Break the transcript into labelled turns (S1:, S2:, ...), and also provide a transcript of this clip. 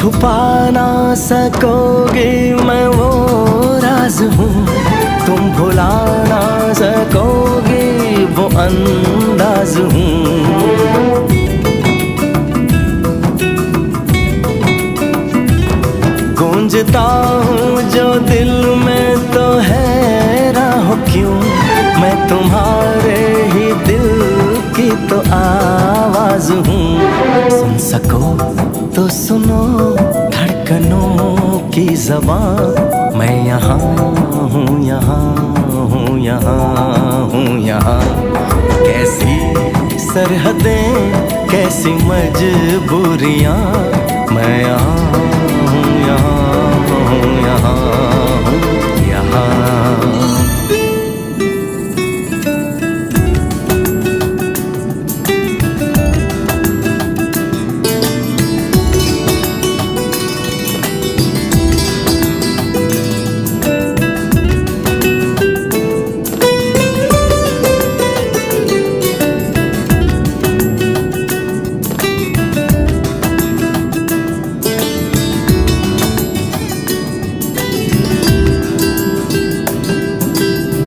S1: छुपा ना सकोगे मैं वो राज हूँ, तुम भुला ना सकोगे वो अंदाज हूँ। गूंजता हूँ जो दिल में तो हैरान हो क्यों, मैं तुम्हारे ही दिल की तो आवाज हूँ। सुन सको तो सुनो धड़कनों की ज़बान, मैं यहाँ हूँ, यहाँ हूँ, यहाँ हूँ, यहाँ। कैसी सरहदें कैसी मजबूरियाँ, मैं यहाँ हूँ, यहाँ